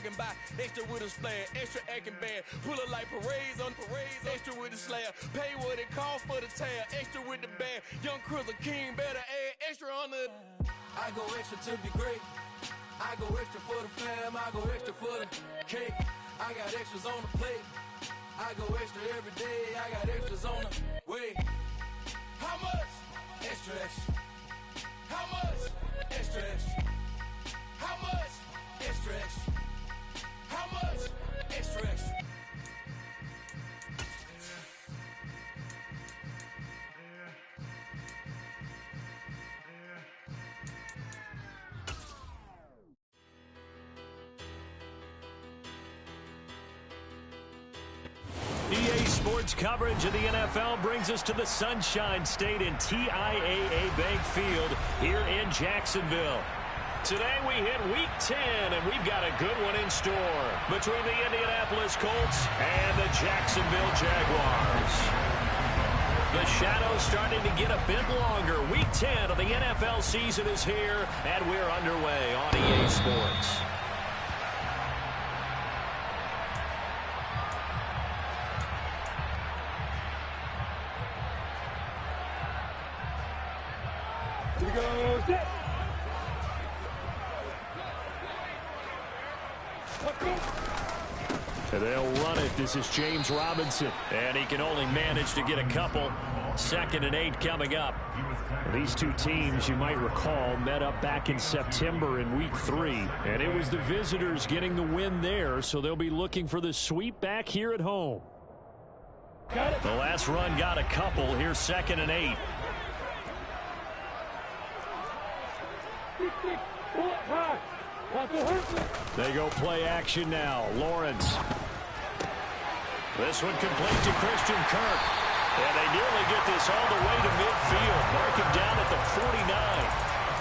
walking by, extra with a flare, extra acting bad. Pull up like parades on parades, extra with the slayer. Pay what it costs for the tail, extra with the bag. Young Cruiser King better add extra on the. I go extra to be great. I go extra for the fam, I go extra for the cake. I got extras on the plate. I go extra every day, I got extras on the way. How much? Extra, extra. How much? Extra, extra. How much? Extra, extra. How much? Extra, extra. EA Sports coverage of the NFL brings us to the Sunshine State in TIAA Bank Field here in Jacksonville. Today we hit Week 10, and we've got a good one in store between the Indianapolis Colts and the Jacksonville Jaguars. The shadow's starting to get a bit longer. Week 10 of the NFL season is here, and we're underway on EA Sports. They'll run it. This is James Robinson. And he can only manage to get a couple. 2nd and 8 coming up. These two teams, you might recall, met up back in September in Week 3. And it was the visitors getting the win there, so they'll be looking for the sweep back here at home. The last run got a couple. Here's 2nd and 8. They go play action now. Lawrence. This one complete to Christian Kirk. And they nearly get this all the way to midfield. Mark him down at the 49.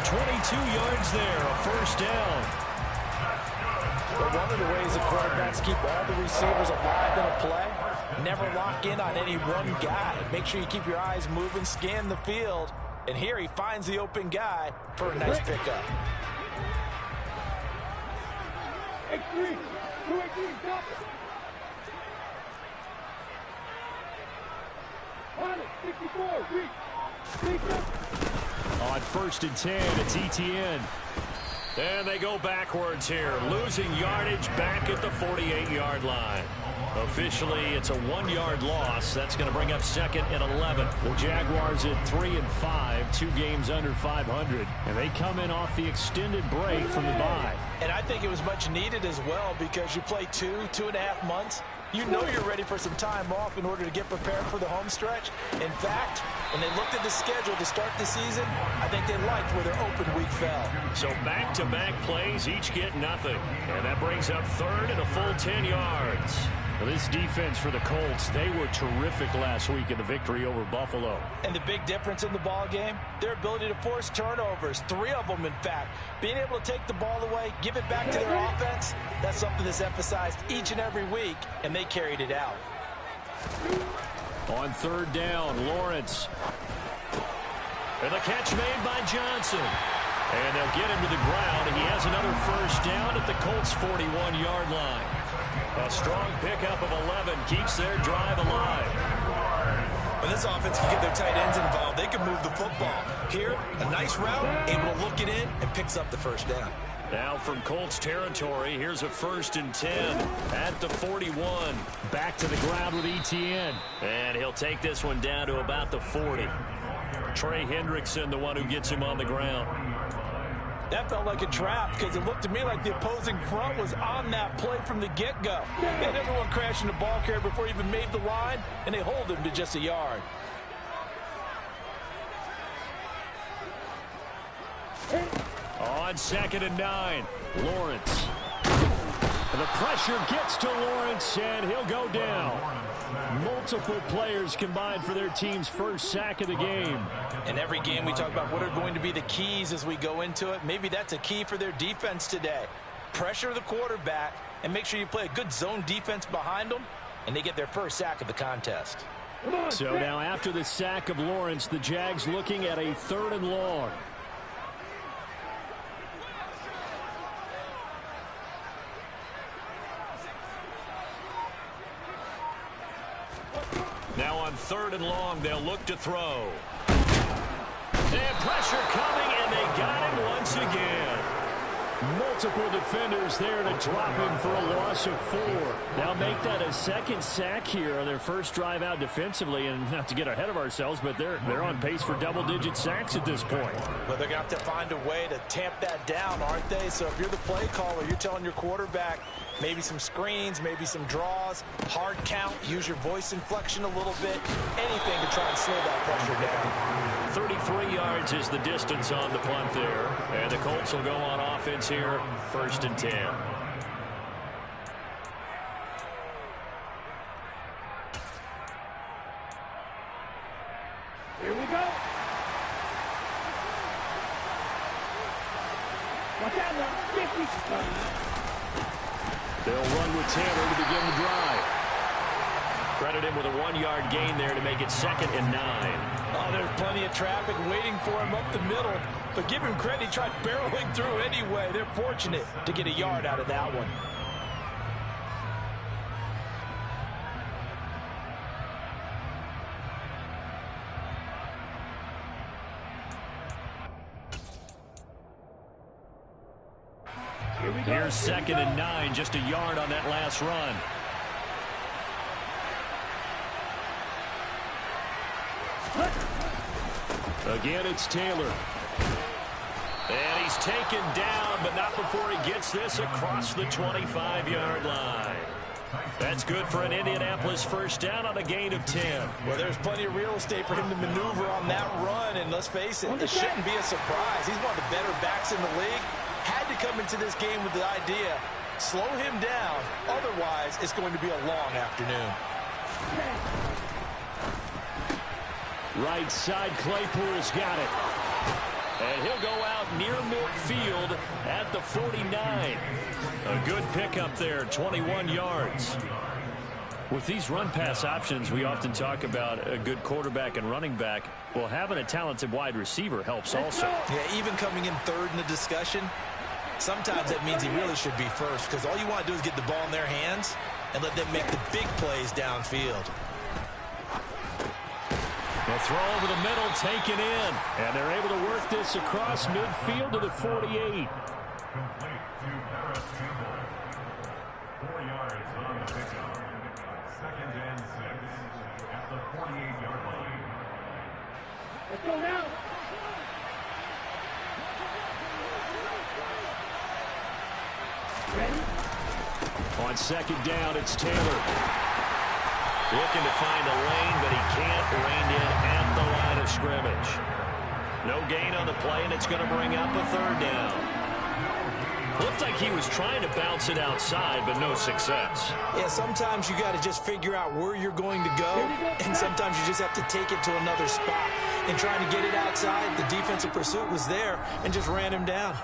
22 yards there, a first down. But one of the ways the quarterbacks keep all the receivers alive in a play, never lock in on any one guy. Make sure you keep your eyes moving, scan the field. And here he finds the open guy for a nice pickup. On 1st and 10, it's ETN. And they go backwards here, losing yardage back at the 48-yard line. Officially, it's a 1-yard loss. That's going to bring up 2nd and 11. The Jaguars at 3 and 5, 2 games under 500, and they come in off the extended break from the bye. And I think it was much needed as well because you play 2.5 months. You know you're ready for some time off in order to get prepared for the home stretch. In fact, when they looked at the schedule to start the season, I think they liked where their open week fell. So back-to-back plays, each get nothing. And that brings up 3rd and a full 10 yards. Well, this defense for the Colts, they were terrific last week in the victory over Buffalo. And the big difference in the ball game, their ability to force turnovers, 3 of them in fact. Being able to take the ball away, give it back to their offense, that's something that's emphasized each and every week, and they carried it out. On 3rd down, Lawrence. And the catch made by Johnson. And they'll get him to the ground, and he has another first down at the Colts' 41-yard line. A strong pickup of 11 keeps their drive alive. When this offense can get their tight ends involved, they can move the football. Here, a nice route, able to look it in, and picks up the first down. Now from Colts territory, here's a 1st and 10 at the 41. Back to the ground with ETN. And he'll take this one down to about the 40. Trey Hendrickson, the one who gets him on the ground. That felt like a trap because it looked to me like the opposing front was on that play from the get-go. They had everyone crashing the ball carrier before he even made the line, and they hold him to just a yard. On 2nd and 9, Lawrence. And the pressure gets to Lawrence, and he'll go down. Multiple players combined for their team's first sack of the game. In every game we talk about what are going to be the keys as we go into it. Maybe that's a key for their defense today. Pressure the quarterback and make sure you play a good zone defense behind them, and they get their first sack of the contest. So now after the sack of Lawrence, the Jags looking at a 3rd and long. On 3rd and long, they'll look to throw. And pressure coming, and they got him once again. Multiple defenders there to drop him for a loss of 4. They'll make that a second sack here on their first drive out defensively. And not to get ahead of ourselves, but they're on pace for double-digit sacks at this point. But they're going to have to find a way to tamp that down, aren't they? So if you're the play caller, you're telling your quarterback maybe some screens, maybe some draws, hard count, use your voice inflection a little bit, anything to try and slow that pressure down. 33 yards is the distance on the punt there. And the Colts will go on offense here, 1st and 10. Here we go. Watch out now. 50. They'll run with Taylor to begin the drive. Credit him with a 1-yard gain there to make it 2nd and 9. Oh, there's plenty of traffic waiting for him up the middle. But give him credit, he tried barreling through anyway. They're fortunate to get a yard out of that one. Here's 2nd and 9, just a yard on that last run. Again, it's Taylor. And he's taken down, but not before he gets this across the 25-yard line. That's good for an Indianapolis first down on a gain of 10. Well, there's plenty of real estate for him to maneuver on that run, and let's face it, it shouldn't be a surprise. He's one of the better backs in the league. Had to come into this game with the idea, slow him down, otherwise it's going to be a long afternoon. Right side, Claypool's got it. And he'll go out near midfield at the 49. A good pickup there, 21 yards. With these run-pass options, we often talk about a good quarterback and running back. Well, having a talented wide receiver helps also. Yeah, even coming in 3rd in the discussion, sometimes that means he really should be first, because all you want to do is get the ball in their hands and let them make the big plays downfield. The throw over the middle, taken in. And they're able to work this across midfield to the 48. Let's go now. Ready? On 2nd down, it's Taylor. Looking to find a lane, but he can't. Reined in at the line of scrimmage. No gain on the play, and it's going to bring up a 3rd down. Looked like he was trying to bounce it outside, but no success. Yeah, sometimes you got to just figure out where you're going to go, and sometimes you just have to take it to another spot. And trying to get it outside, the defensive pursuit was there and just ran him down.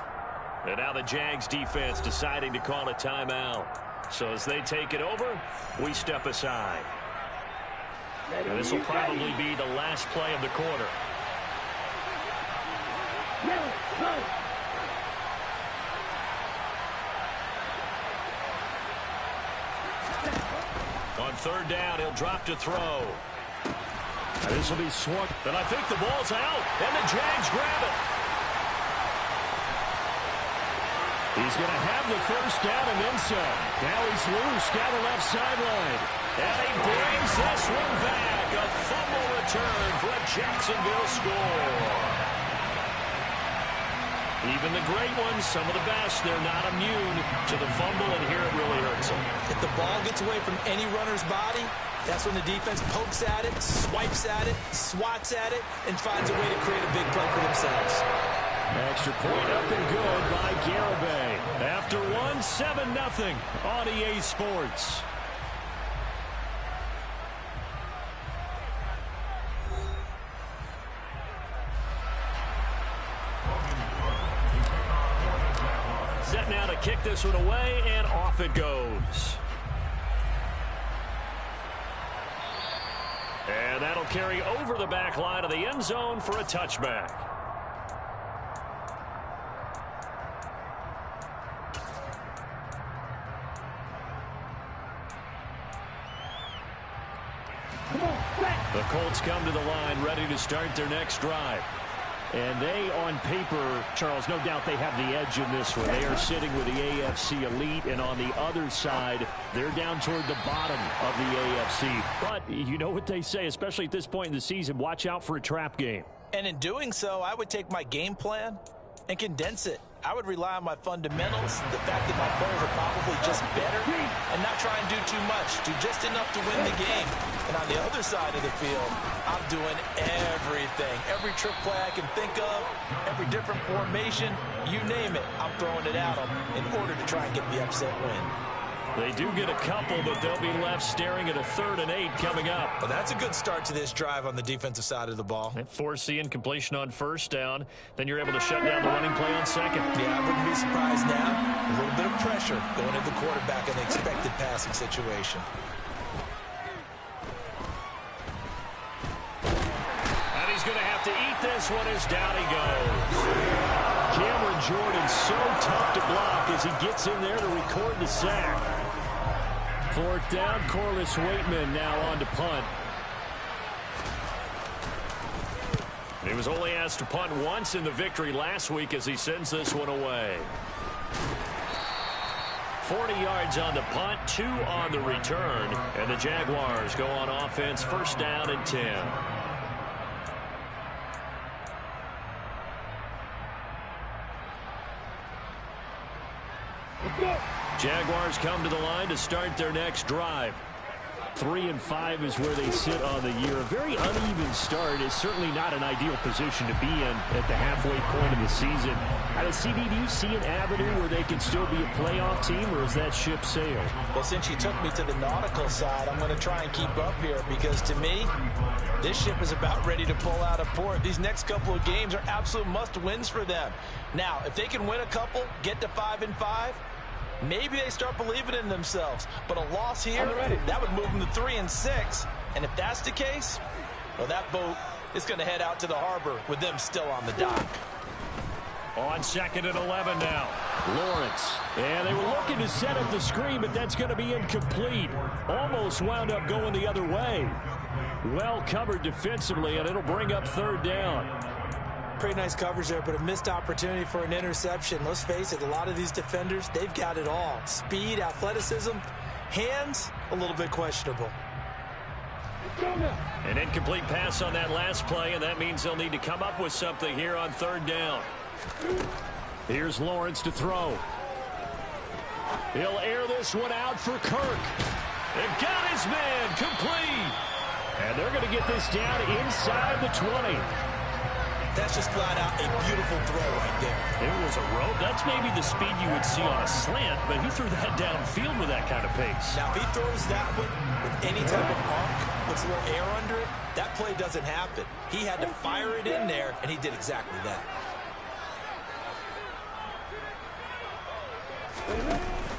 And now the Jags defense deciding to call a timeout. So as they take it over, we step aside. And this will probably be the last play of the quarter. On 3rd down, he'll drop to throw. This will be swung. And I think the ball's out, and the Jags grab it. He's going to have the first down and then some. Now he's loose down the left sideline. And he brings this one back. A fumble return for a Jacksonville score. Even the great ones, some of the best, they're not immune to the fumble, and here it really hurts them. If the ball gets away from any runner's body, that's when the defense pokes at it, swipes at it, swats at it, and finds a way to create a big play for themselves. Extra point up and good by Garibay. After one, 7-0 on EA Sports. Set now to kick this one away, and off it goes. And that'll carry over the back line of the end zone for a touchback. The Colts come to the line ready to start their next drive. And they, on paper, Charles, no doubt they have the edge in this one. They are sitting with the AFC elite, and on the other side, they're down toward the bottom of the AFC. But you know what they say, especially at this point in the season, watch out for a trap game. And in doing so, I would take my game plan and condense it. I would rely on my fundamentals, the fact that my players are probably just better, and not try and do too much, do just enough to win the game. And on the other side of the field, I'm doing everything. Every trick play I can think of, every different formation, you name it, I'm throwing it at them in order to try and get the upset win. They do get a couple, but they'll be left staring at a 3rd and 8 coming up. Well, that's a good start to this drive on the defensive side of the ball. They force the incompletion on 1st down. Then you're able to shut down the running play on 2nd. Yeah, I wouldn't be surprised now. A little bit of pressure going into the quarterback in the expected passing situation. And he's going to have to eat this one as down he goes. Cameron Jordan so tough to block as he gets in there to record the sack. 4th down, Corliss Waitman now on to punt. He was only asked to punt once in the victory last week as he sends this one away. 40 yards on the punt, 2 on the return, and the Jaguars go on offense 1st down and 10. Jaguars come to the line to start their next drive. 3-5 is where they sit on the year. A very uneven start is certainly not an ideal position to be in at the halfway point of the season. Out of CB, do you see an avenue where they can still be a playoff team, or is that ship sailed? Well, since you took me to the nautical side, I'm going to try and keep up here because, to me, this ship is about ready to pull out of port. These next couple of games are absolute must-wins for them. Now, if they can win a couple, get to 5-5, maybe they start believing in themselves. But a loss here, that would move them to 3-6. And if that's the case, well, that boat is going to head out to the harbor with them still on the dock. On 2nd and 11 now. Lawrence. And they were looking to set up the screen, but that's going to be incomplete. Almost wound up going the other way. Well covered defensively, and it'll bring up 3rd down. Pretty nice coverage there, but a missed opportunity for an interception. Let's face it, a lot of these defenders, they've got it all. Speed, athleticism, hands, a little bit questionable. An incomplete pass on that last play, and that means they'll need to come up with something here on 3rd down. Here's Lawrence to throw. He'll air this one out for Kirk. They've got his man complete. And they're going to get this down inside the 20. That's just flat out a beautiful throw right there. It was a rope. That's maybe the speed you would see on a slant, but he threw that downfield with that kind of pace. Now, if he throws that one with any type of arc, puts a little air under it, that play doesn't happen. He had to fire it in there, and he did exactly that.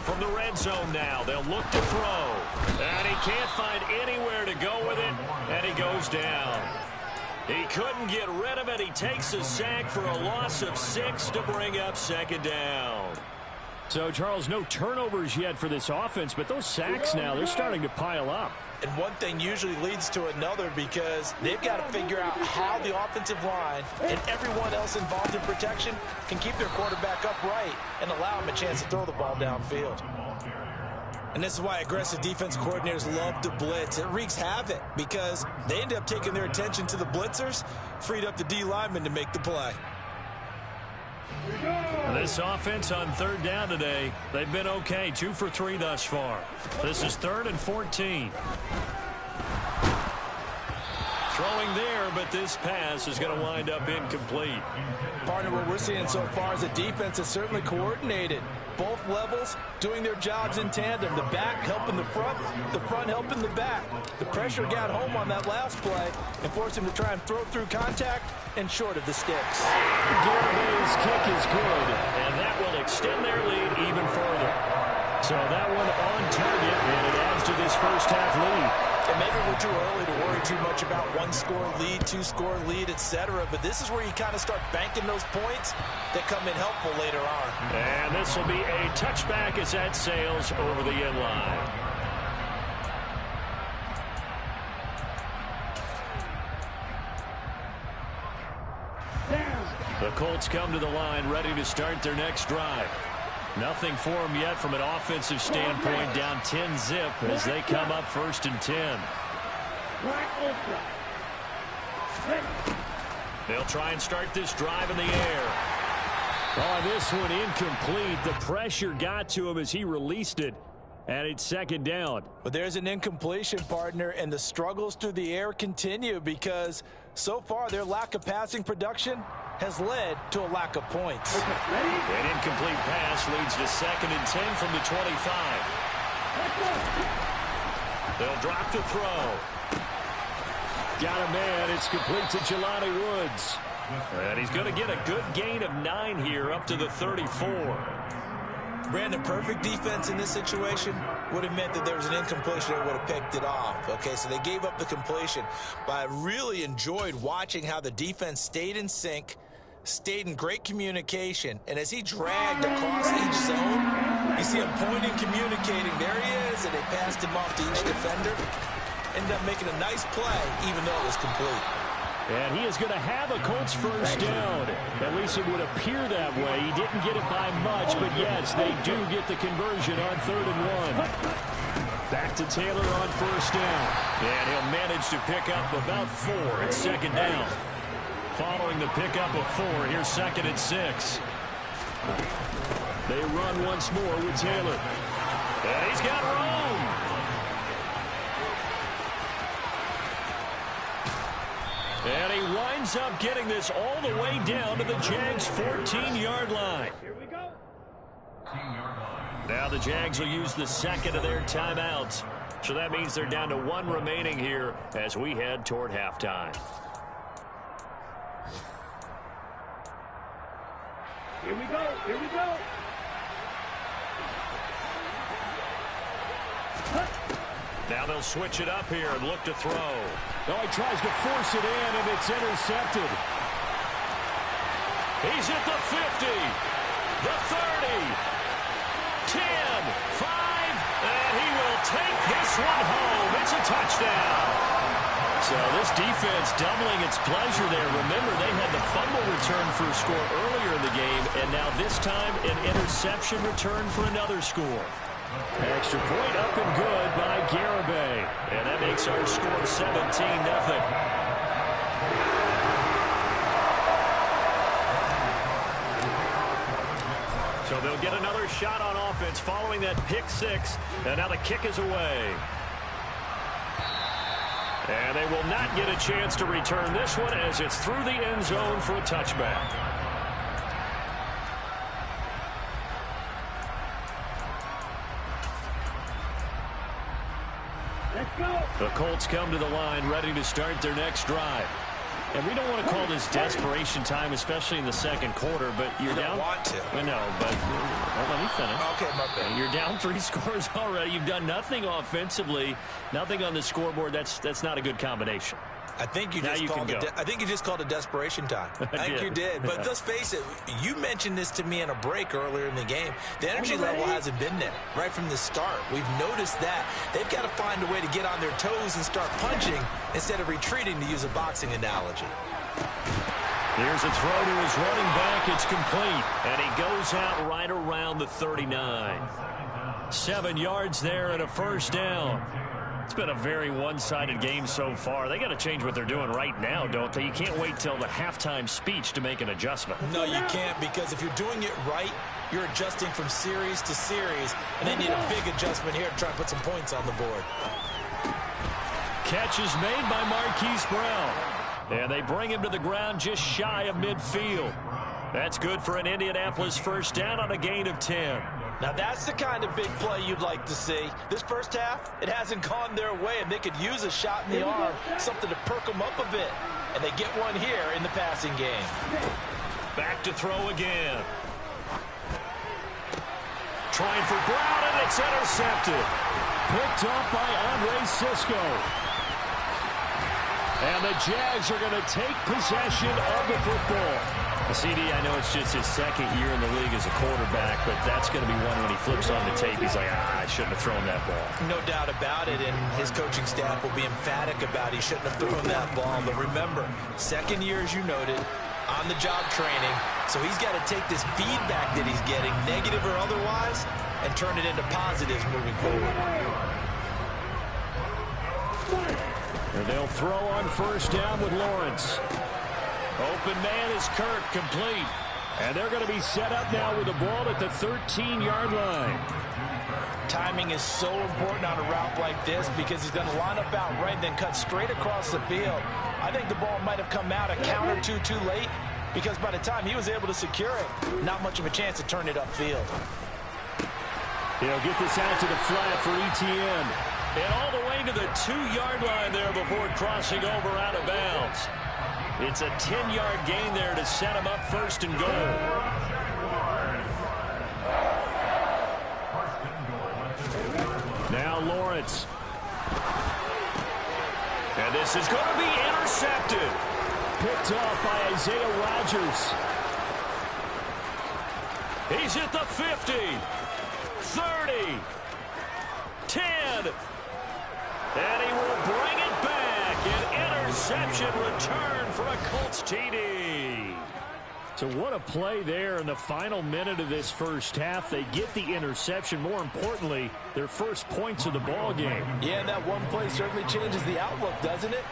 From the red zone now, they'll look to throw. And he can't find anywhere to go with it, and he goes down. He couldn't get rid of it. He takes a sack for a loss of 6 to bring up 2nd down. So, Charles, no turnovers yet for this offense, but those sacks now, they're starting to pile up. And one thing usually leads to another because they've got to figure out how the offensive line and everyone else involved in protection can keep their quarterback upright and allow him a chance to throw the ball downfield. And this is why aggressive defense coordinators love to blitz. It wreaks havoc because they end up taking their attention to the blitzers, freed up the D lineman to make the play. This offense on 3rd down today, they've been okay. 2 for 3 thus far. This is 3rd and 14. Throwing there, but this pass is going to wind up incomplete. Partner, what we're seeing so far is the defense is certainly coordinated. Both levels doing their jobs in tandem. The back helping the front helping the back. The pressure got home on that last play and forced him to try and throw through contact and short of the sticks. Garibay's kick is good, and that will extend their lead even further. So that one on target, and it adds to this first half lead. And maybe we're too early to worry too much about 1-score lead, 2-score lead, etc. But this is where you kind of start banking those points that come in helpful later on. And this will be a touchback as that sails over the end line. The Colts come to the line ready to start their next drive. Nothing for them yet from an offensive standpoint, down 10-zip as they come up 1st and 10. They'll try and start this drive in the air. Oh, this one incomplete. The pressure got to him as he released it, and it's 2nd down. But there's an incompletion, partner, and the struggles through the air continue because so far their lack of passing production has led to a lack of points. An incomplete pass leads to 2nd and 10 from the 25. They'll drop to throw. Got a man. It's complete to Jelani Woods. And he's going to get a good gain of 9 here up to the 34. Brandon, perfect defense in this situation would have meant that there was an incompletion that would have picked it off. Okay, so they gave up the completion. But I really enjoyed watching how the defense stayed in sync, stayed in great communication, and as he dragged across each zone, you see him pointing, communicating. There he is, and they passed him off to each defender. Ended up making a nice play, even though it was complete. And he is going to have a Colts first down. At least it would appear that way. He didn't get it by much, but yes, they do get the conversion on 3rd and 1. Back to Taylor on 1st down. And he'll manage to pick up about 4 at 2nd down. Following the pickup of 4, here's 2nd and 6. They run once more with Taylor. And he's got room. And he winds up getting this all the way down to the Jags' 14-yard line. Here we go. Now the Jags will use the 2nd of their timeouts. So that means they're down to 1 remaining here as we head toward halftime. Here we go. Here we go. Now they'll switch it up here and look to throw. Oh, he tries to force it in, and it's intercepted. He's at the 50, the 30, 10, 5, and he will take this one home. It's a touchdown. So this defense doubling its pleasure there. Remember, they had the fumble return for a score earlier in the game, and now this time an interception return for another score. Extra point up and good by Garibay. And that makes our score 17-0. So they'll get another shot on offense following that pick 6. And now the kick is away. And they will not get a chance to return this one as it's through the end zone for a touchback. The Colts come to the line ready to start their next drive. And we don't want to call this desperation time, especially in the 2nd quarter, but you're down. You don't want to. I know, but let me finish. Okay, my bad. You're down 3 scores already. You've done nothing offensively, nothing on the scoreboard. That's not a good combination. I think you just called it desperation time. I think you did. But let's face it, you mentioned this to me in a break earlier in the game. The energy level hasn't been there right from the start. We've noticed that. They've got to find a way to get on their toes and start punching instead of retreating, to use a boxing analogy. Here's a throw to his running back. It's complete. And he goes out right around the 39. 7 yards there and a first down. It's been a very one-sided game so far. They got to change what they're doing right now, don't they? You can't wait till the halftime speech to make an adjustment. No, you can't, because if you're doing it right, you're adjusting from series to series, and they need a big adjustment here to try and put some points on the board. Catch is made by Marquise Brown. And they bring him to the ground just shy of midfield. That's good for an Indianapolis first down on a gain of 10. Now that's the kind of big play you'd like to see. This first half, it hasn't gone their way, and they could use a shot in the arm, something to perk them up a bit. And they get one here in the passing game. Back to throw again. Trying for Brown, and it's intercepted. Picked up by Andre Sisco. And the Jags are going to take possession of the football. CD, I know it's just his 2nd year in the league as a quarterback, but that's going to be one when he flips on the tape. He's like, I shouldn't have thrown that ball. No doubt about it, and his coaching staff will be emphatic about he shouldn't have thrown that ball. But remember, 2nd year, as you noted, on-the-job training, so he's got to take this feedback that he's getting, negative or otherwise, and turn it into positives moving forward. And they'll throw on first down with Lawrence. Open man is Kirk, complete. And they're going to be set up now with the ball at the 13-yard line. Timing is so important on a route like this because he's going to line up out right and then cut straight across the field. I think the ball might have come out a count or two too late because by the time he was able to secure it, not much of a chance to turn it upfield. He'll get this out to the flat for Etienne. And all the way to the 2-yard line there before crossing over out of bounds. It's a 10-yard gain there to set him up first and goal. Now Lawrence. And this is going to be intercepted. Picked off by Isaiah Rodgers. He's at the 50, 30, 10. And he will bring it back. An interception return for a Colts TD. So what a play there in the final minute of this first half. They get the interception. More importantly, their first points of the ball game. Yeah, and that one play certainly changes the outlook, doesn't it?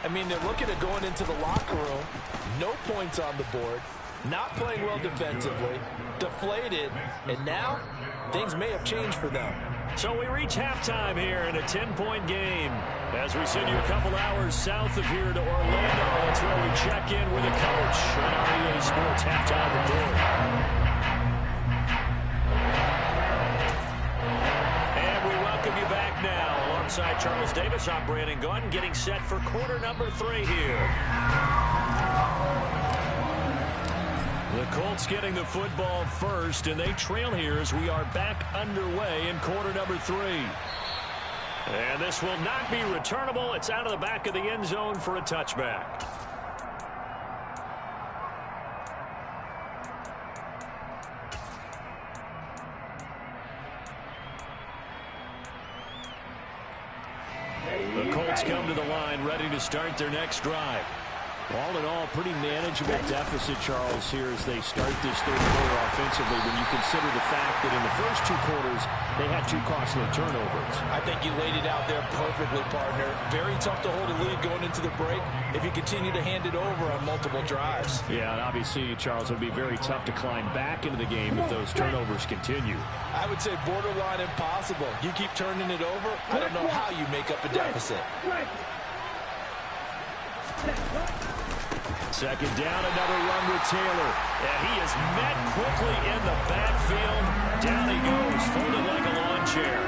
I mean, they're looking at going into the locker room. No points on the board. Not playing well defensively. Deflated. And now, things may have changed for them. So we reach halftime here in a 10-point game. As we send you a couple hours south of here to Orlando, that's where we check in with the coach on our EA Sports halftime report. And we welcome you back now. Alongside Charles Davis, I'm Brandon Gunn, getting set for quarter number 3 here. The Colts getting the football first, and they trail here as we are back underway in quarter number 3. And this will not be returnable. It's out of the back of the end zone for a touchback. The Colts come to the line ready to start their next drive. All in all, pretty manageable deficit, Charles, here as they start this third quarter offensively when you consider the fact that in the first 2 quarters, they had 2 costly turnovers. I think you laid it out there perfectly, partner. Very tough to hold a lead going into the break if you continue to hand it over on multiple drives. Yeah, and obviously, Charles, it would be very tough to climb back into the game if those turnovers continue. I would say borderline impossible. You keep turning it over, I don't know how you make up a deficit. Second down, another run with Taylor. And he is met quickly in the backfield. Down he goes, folded like a lawn chair.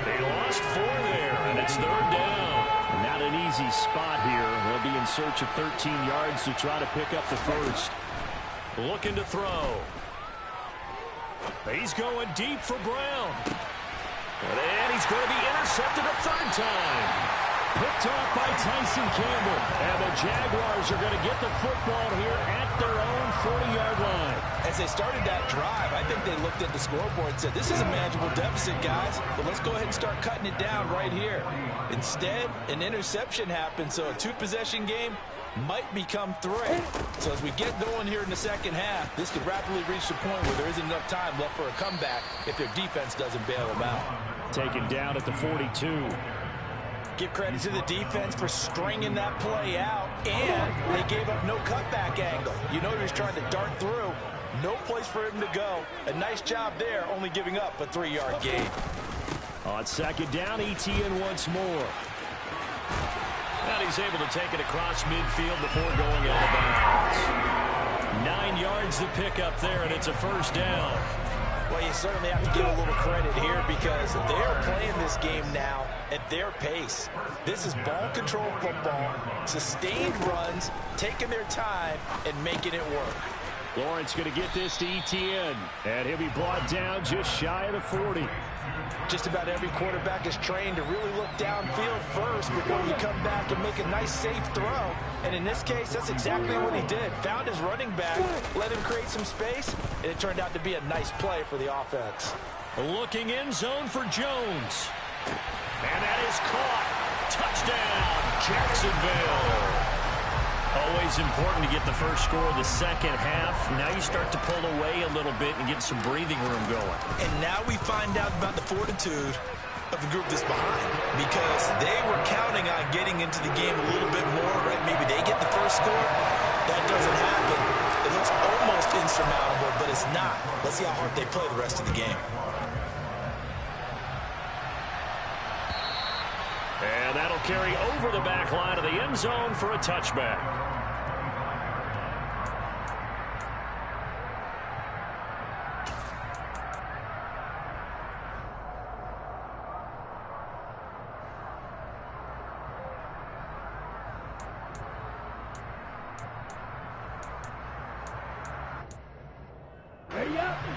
They lost 4 there, and it's 3rd down. Not an easy spot here. They'll be in search of 13 yards to try to pick up the first. Looking to throw. He's going deep for Brown. And he's going to be intercepted a 3rd time. Picked off by Tyson Campbell. And the Jaguars are going to get the football here at their own 40-yard line. As they started that drive, I think they looked at the scoreboard and said, this is a manageable deficit, guys, but let's go ahead and start cutting it down right here. Instead, an interception happened, so a 2-possession game might become 3. So as we get going here in the second half, this could rapidly reach the point where there isn't enough time left for a comeback if their defense doesn't bail them out. Taken down at the 42. Give credit to the defense for stringing that play out, and they gave up no cutback angle. You know he was trying to dart through. No place for him to go. A nice job there, only giving up a 3-yard gain. On second down, Etienne once more. And he's able to take it across midfield before going out of bounds. 9 yards to pick up there, and it's a first down. Well, you certainly have to give a little credit here because they're playing this game now at their pace. This is ball control football, sustained runs, taking their time, and making it work. Lawrence going to get this to Etienne, and he'll be brought down just shy of the 40. Just about every quarterback is trained to really look downfield first before you come back and make a nice, safe throw. And in this case, that's exactly what he did. Found his running back, let him create some space, and it turned out to be a nice play for the offense. Looking in zone for Jones. And that is caught. Touchdown, Jacksonville. Always important to get the first score of the second half. Now you start to pull away a little bit and get some breathing room going. And now we find out about the fortitude of the group that's behind, because they were counting on getting into the game a little bit more, right? Maybe they get the first score. That doesn't happen. It looks almost insurmountable, but it's not. Let's see how hard they play the rest of the game. And that'll carry over the back line of the end zone for a touchback.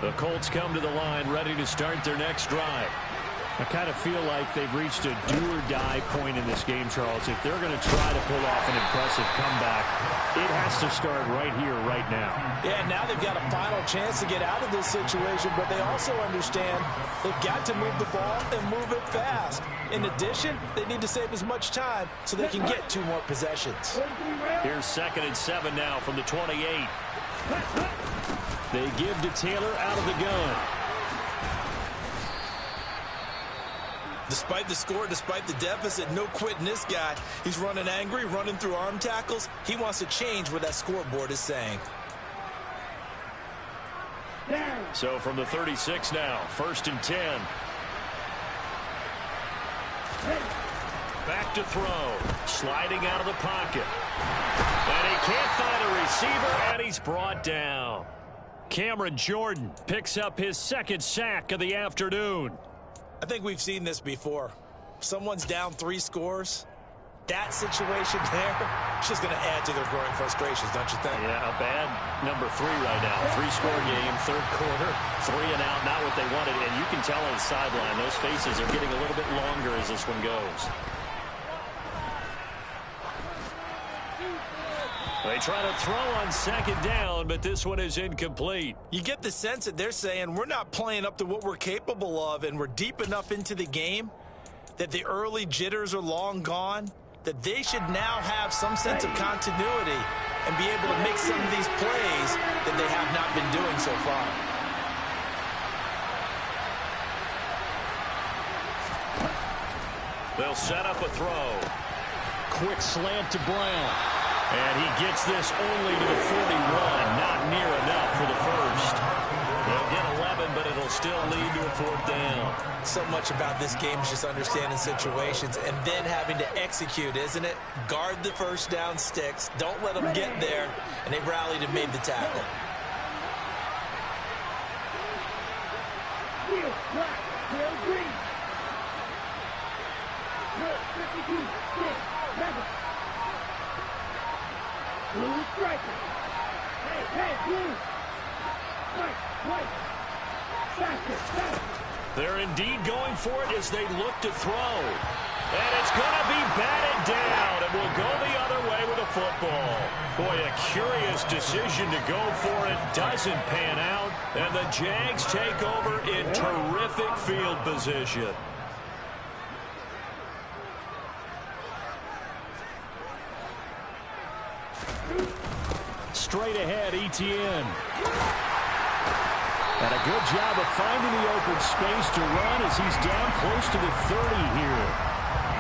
The Colts come to the line ready to start their next drive. I kind of feel like they've reached a do-or-die point in this game, Charles. If they're going to try to pull off an impressive comeback, it has to start right here, right now. Yeah, now they've got a final chance to get out of this situation, but they also understand they've got to move the ball and move it fast. In addition, they need to save as much time so they can get 2 more possessions. Here's 2nd and 7 now from the 28. They give to Taylor out of the gun. Despite the score, despite the deficit, no quitting this guy. He's running angry, running through arm tackles. He wants to change what that scoreboard is saying. So from the 36 now, 1st and 10. Back to throw. Sliding out of the pocket. And he can't find a receiver, and he's brought down. Cameron Jordan picks up his 2nd sack of the afternoon. I think we've seen this before. Someone's down 3 scores. That situation there, it's just going to add to their growing frustrations, don't you think? Yeah, a bad number 3 right now. 3-score game, 3rd quarter, 3 and out, not what they wanted. And you can tell on the sideline, those faces are getting a little bit longer as this one goes. They try to throw on 2nd down, but this one is incomplete. You get the sense that they're saying we're not playing up to what we're capable of, and we're deep enough into the game that the early jitters are long gone, that they should now have some sense of continuity and be able to make some of these plays that they have not been doing so far. They'll set up a throw. Quick slant to Brown. And he gets this only to the 41, not near enough for the first. They'll get 11, but it'll still lead to a 4th down. So much about this game is just understanding situations and then having to execute, isn't it? Guard the first down sticks. Don't let them get there. And they rallied and made the tackle. Blue striker. Hey, blue. White. They're indeed going for it as they look to throw. And it's going to be batted down, and will go the other way with a football. Boy, a curious decision to go for it. Doesn't pan out, and the Jags take over in terrific field position. Straight ahead, ETN. And a good job of finding the open space to run as he's down close to the 30 here.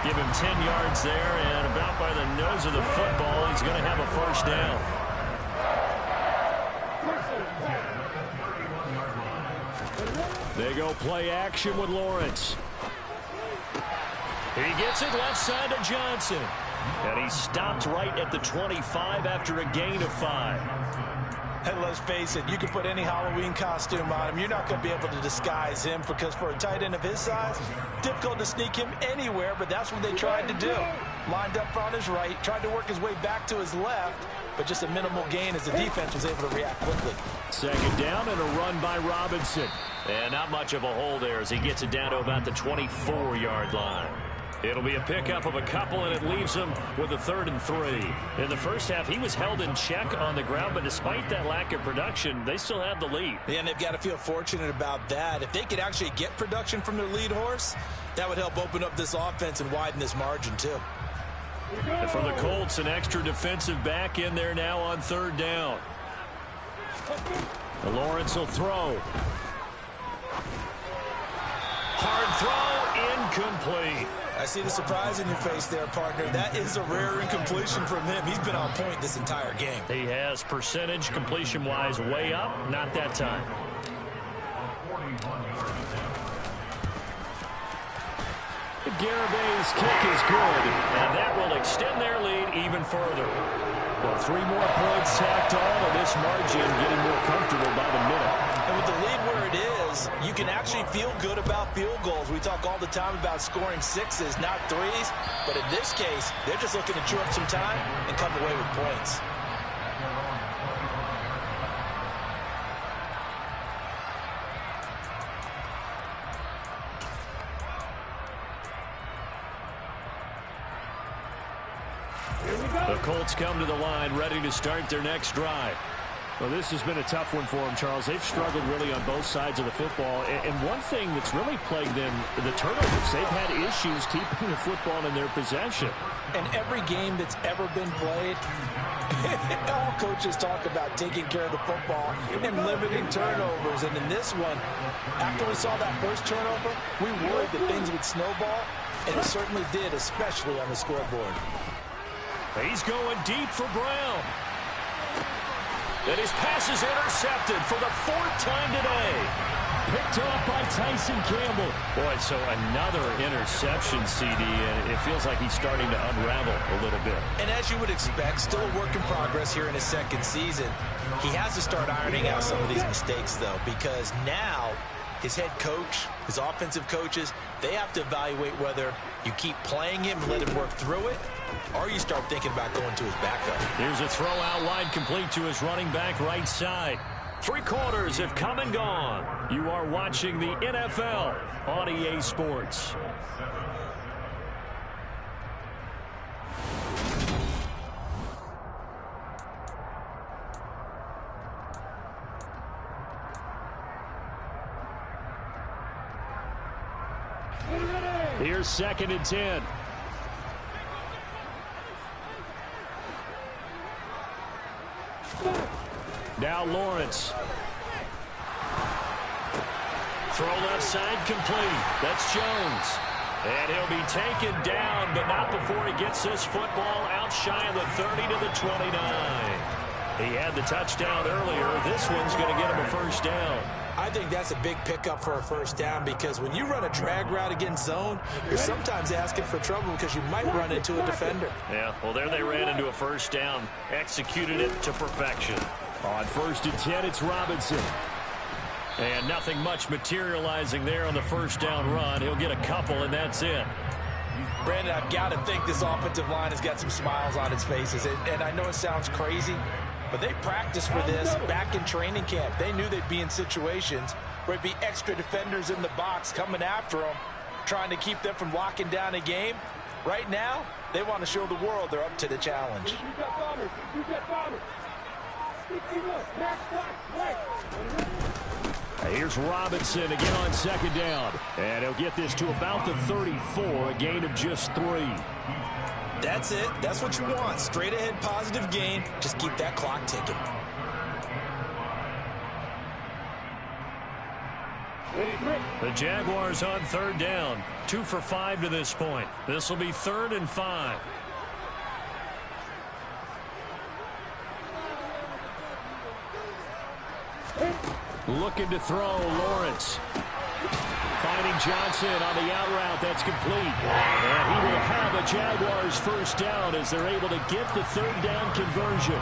Give him 10 yards there, and about by the nose of the football, he's going to have a 1st down. They go play action with Lawrence. He gets it left side to Johnson. And he stopped right at the 25 after a gain of 5. And let's face it, you can put any Halloween costume on him. You're not going to be able to disguise him, because for a tight end of his size, difficult to sneak him anywhere, but that's what they tried to do. Lined up on his right, tried to work his way back to his left, but just a minimal gain as the defense was able to react quickly. 2nd down and a run by Robinson. And not much of a hole there as he gets it down to about the 24-yard line. It'll be a pickup of a couple, and it leaves him with a 3rd and 3. In the first half, he was held in check on the ground, but despite that lack of production, they still have the lead. Yeah, and they've got to feel fortunate about that. If they could actually get production from their lead horse, that would help open up this offense and widen this margin, too. And for the Colts, an extra defensive back in there now on third down. Lawrence will throw. Hard throw, incomplete. I see the surprise in your face there, partner. That is a rare incompletion from him. He's been on point this entire game. He has percentage completion-wise way up. Not that time. Garabay's kick is good, and that will extend their lead even further. Well, 3 more points tacked on, and this margin getting more comfortable by the minute. And with the lead where it is, you can actually feel good about field goals. We talk all the time about scoring 6s, not 3s. But in this case, they're just looking to chew up some time and come away with points. The Colts come to the line, ready to start their next drive. Well, this has been a tough one for them, Charles. They've struggled really on both sides of the football. And one thing that's really plagued them, the turnovers. They've had issues keeping the football in their possession. And every game that's ever been played, all coaches talk about taking care of the football and limiting turnovers. And in this one, after we saw that first turnover, we worried that things would snowball. And it certainly did, especially on the scoreboard. He's going deep for Brown. And his pass is intercepted for the 4th time today. Picked off by Tyson Campbell. Boy, so another interception, CD, and it feels like he's starting to unravel a little bit. And as you would expect, still a work in progress here in his second season. He has to start ironing out some of these mistakes, though, because now his head coach, his offensive coaches, they have to evaluate whether you keep playing him and let him work through it, or you start thinking about going to his backup. Here's a throw out wide, complete to his running back right side. 3 quarters have come and gone. You are watching the NFL on EA Sports. Here's 2nd and 10. Now Lawrence. Throw left side complete. That's Jones. And he'll be taken down, but not before he gets this football out shy of the 30 to the 29. He had the touchdown earlier. This one's going to get him a first down. I think that's a big pickup for a first down, because when you run a drag route against zone, you're sometimes asking for trouble because you might run into a defender. Yeah, well, there they ran into a first down. Executed it to perfection. On 1st and 10, it's Robinson. And nothing much materializing there on the first down run. He'll get a couple, and that's it. Brandon, I've got to think this offensive line has got some smiles on its faces. And I know it sounds crazy, but they practiced for this back in training camp. They knew they'd be in situations where it'd be extra defenders in the box coming after them, trying to keep them from locking down a game. Right now, they want to show the world they're up to the challenge. Here's Robinson again on 2nd down. And he'll get this to about the 34, a gain of just 3. That's it. That's what you want. Straight ahead positive gain. Just keep that clock ticking. The Jaguars on 3rd down. 2 for 5 to this point. This will be 3rd and 5. Looking to throw, Lawrence. Finding Johnson on the out route. That's complete. And he will have a Jaguars first down as they're able to get the 3rd down conversion.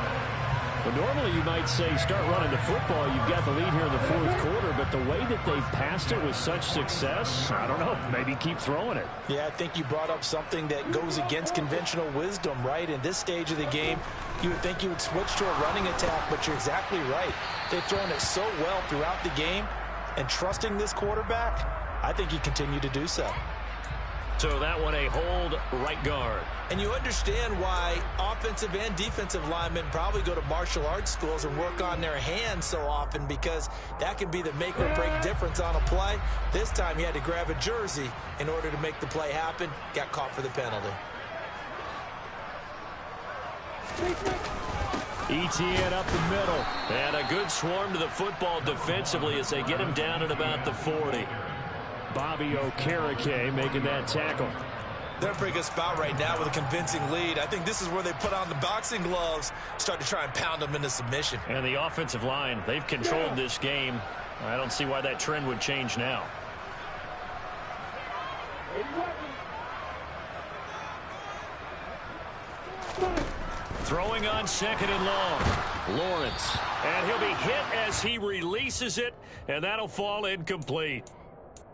But normally you might say start running the football. You've got the lead here in the 4th quarter. But the way that they've passed it with such success, I don't know, maybe keep throwing it. Yeah, I think you brought up something that goes against conventional wisdom, right? In this stage of the game, you would think you would switch to a running attack, but you're exactly right. They've thrown it so well throughout the game, and trusting this quarterback, I think you continue to do so. So that one a hold right guard. And you understand why offensive and defensive linemen probably go to martial arts schools and work on their hands so often, because that can be the make or break difference on a play. This time he had to grab a jersey in order to make the play happen. Got caught for the penalty. ETN up the middle. And a good swarm to the football defensively as they get him down at about the 40. Bobby Okereke making that tackle. They're in a pretty good spot right now with a convincing lead. I think this is where they put on the boxing gloves, start to try and pound them into submission. And the offensive line, they've controlled this game. I don't see why that trend would change now. Throwing on 2nd and long. Lawrence. And he'll be hit as he releases it, and that'll fall incomplete.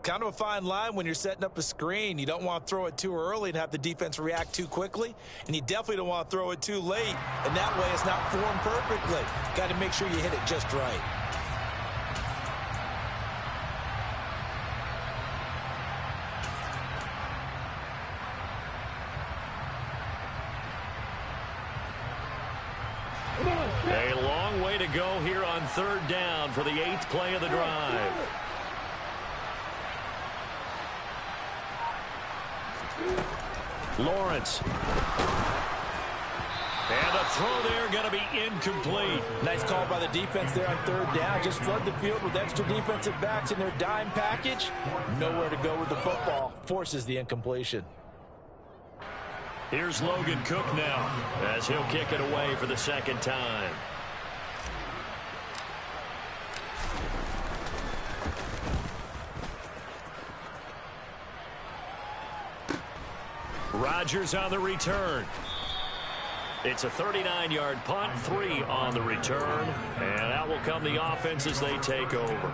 Kind of a fine line when you're setting up a screen. You don't want to throw it too early and have the defense react too quickly, and you definitely don't want to throw it too late, and that way it's not formed perfectly. Got to make sure you hit it just right. A long way to go here on 3rd down for the 8th play of the drive. Lawrence. And the throw there going to be incomplete. Nice call by the defense there on 3rd down. Just flood the field with extra defensive backs in their dime package. Nowhere to go with the football. Forces the incompletion. Here's Logan Cook now as he'll kick it away for the 2nd time. Rodgers on the return. It's a 39-yard punt, 3 on the return, and out will come the offense as they take over.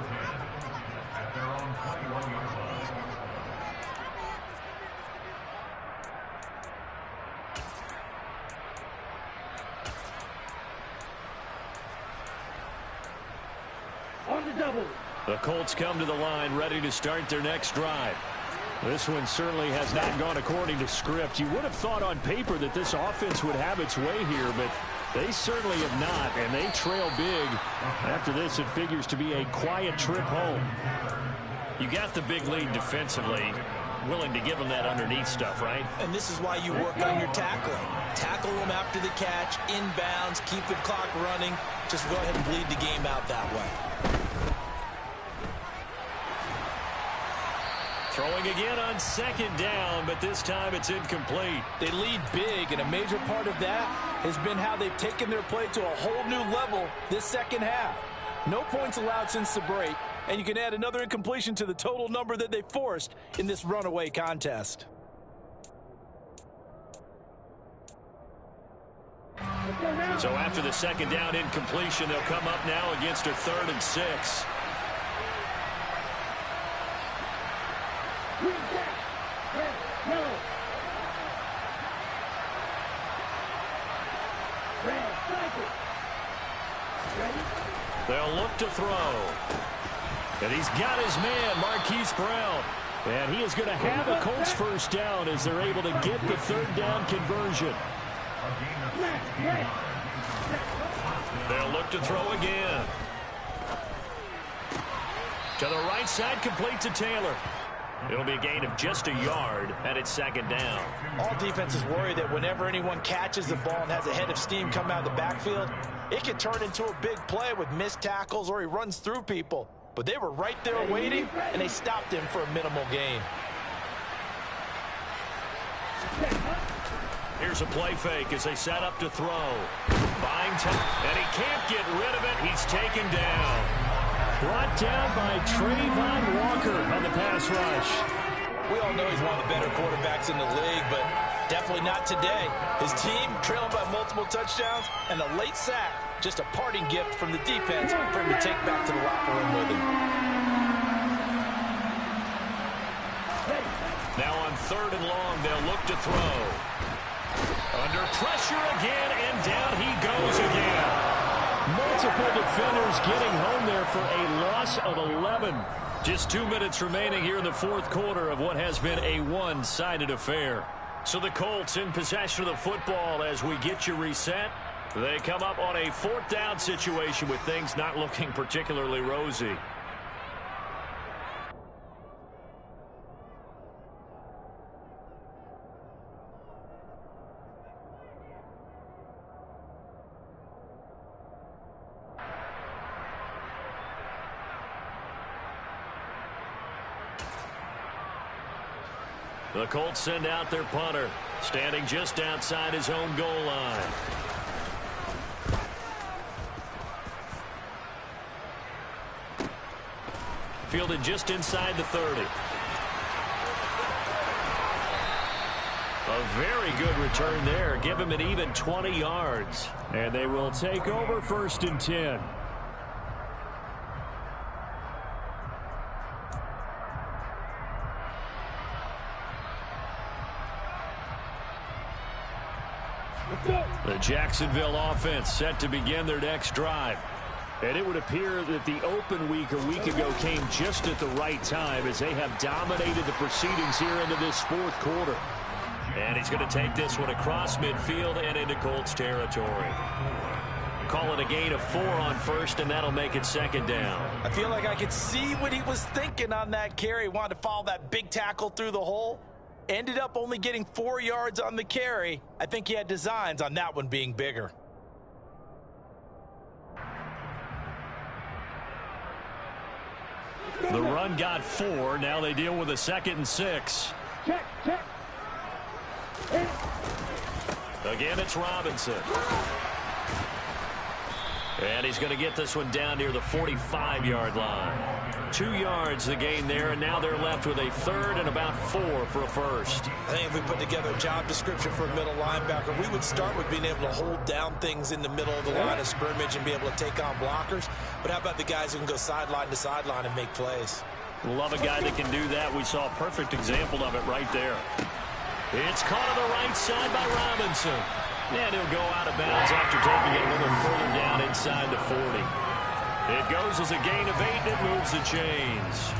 On the double. The Colts come to the line ready to start their next drive. This one certainly has not gone according to script. You would have thought on paper that this offense would have its way here, but they certainly have not, and they trail big. After this, it figures to be a quiet trip home. You got the big lead defensively. Willing to give them that underneath stuff, right? And this is why you work on your tackling. Tackle them after the catch, inbounds, keep the clock running. Just go ahead and bleed the game out that way. Throwing again on 2nd down, but this time it's incomplete. They lead big, and a major part of that has been how they've taken their play to a whole new level this 2nd half. No points allowed since the break, and you can add another incompletion to the total number that they forced in this runaway contest. So after the 2nd down incompletion, they'll come up now against a 3rd and 6. They'll look to throw. And he's got his man, Marquise Brown. And he is going to have a Colts 1st down as they're able to get the 3rd down conversion. They'll look to throw again. To the right side, complete to Taylor. It'll be a gain of just a yard, and it's 2nd down. All defenses worry that whenever anyone catches the ball and has a head of steam come out of the backfield, it can turn into a big play with missed tackles or he runs through people. But they were right there waiting, and they stopped him for a minimal gain. Here's a play fake as they set up to throw. Buying time, and he can't get rid of it. He's taken down. Brought down by Trayvon Walker on the pass rush. We all know he's one of the better quarterbacks in the league, but definitely not today. His team trailing by multiple touchdowns, and a late sack, just a parting gift from the defense for him to take back to the locker room with him. Now on 3rd and long, they'll look to throw. Under pressure again, and down he goes again. Multiple defenders getting home there for a loss of 11. Just 2 minutes remaining here in the 4th quarter of what has been a one-sided affair. So the Colts in possession of the football as we get you reset. They come up on a 4th down situation with things not looking particularly rosy. The Colts send out their punter, standing just outside his own goal line. Fielded just inside the 30. A very good return there. Give him an even 20 yards. And they will take over 1st and 10. The Jacksonville offense set to begin their next drive. And it would appear that the open week a week ago came just at the right time as they have dominated the proceedings here into this 4th quarter. And he's going to take this one across midfield and into Colts territory. Call it a gain of 4 on 1st, and that'll make it 2nd down. I feel like I could see what he was thinking on that carry. He wanted to follow that big tackle through the hole. Ended up only getting 4 yards on the carry. I think he had designs on that one being bigger. The run got 4. Now they deal with a 2nd and 6. Check, check. Again, it's Robinson. And he's going to get this one down near the 45-yard line. 2 yards the gain there, and now they're left with a 3rd and about 4 for a 1st. I think if we put together a job description for a middle linebacker, we would start with being able to hold down things in the middle of the line of scrimmage and be able to take on blockers. But how about the guys who can go sideline to sideline and make plays? Love a guy that can do that. We saw a perfect example of it right there. It's caught on the right side by Robinson. And he'll go out of bounds after taking it a little further down inside the 40. It goes as a gain of 8, and it moves the chains.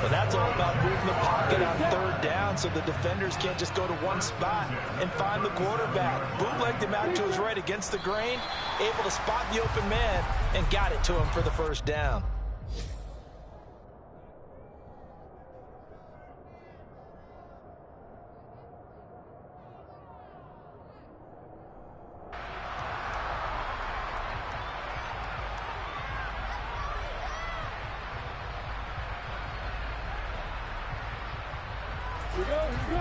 But that's all about moving the pocket on 3rd down so the defenders can't just go to one spot and find the quarterback. Bootlegged him out to his right against the grain, able to spot the open man, and got it to him for the 1st down. Here we go, here we go.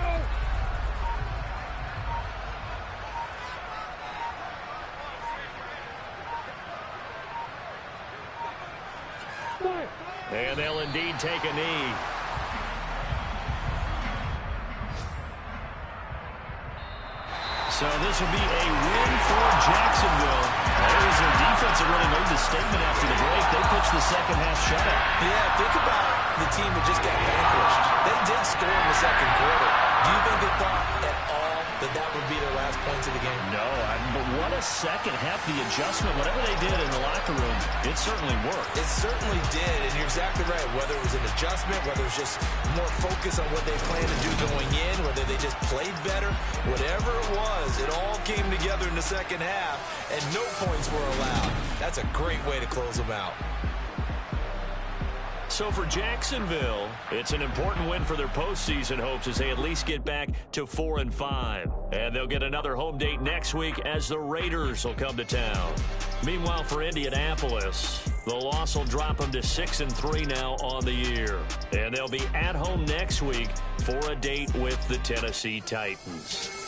Fire. And they'll indeed take a knee. So this will be a win for Jacksonville. It was their defense that really made the statement after the break. They pitched the 2nd half shutout. Yeah, think about the team that just got vanquished. They did score in the 2nd quarter. Do you think they thought at all that that would be their last points of the game? No, but what a 2nd half. The adjustment, whatever they did in the locker room, it certainly worked. It certainly did, and you're exactly right. Whether it was an adjustment, whether it was just more focus on what they planned to do going in, whether they just played better, whatever it was, it all came together in the 2nd half, and no points were allowed. That's a great way to close them out. So for Jacksonville, it's an important win for their postseason hopes as they at least get back to 4-5. And they'll get another home date next week as the Raiders will come to town. Meanwhile, for Indianapolis, the loss will drop them to 6-3 now on the year. And they'll be at home next week for a date with the Tennessee Titans.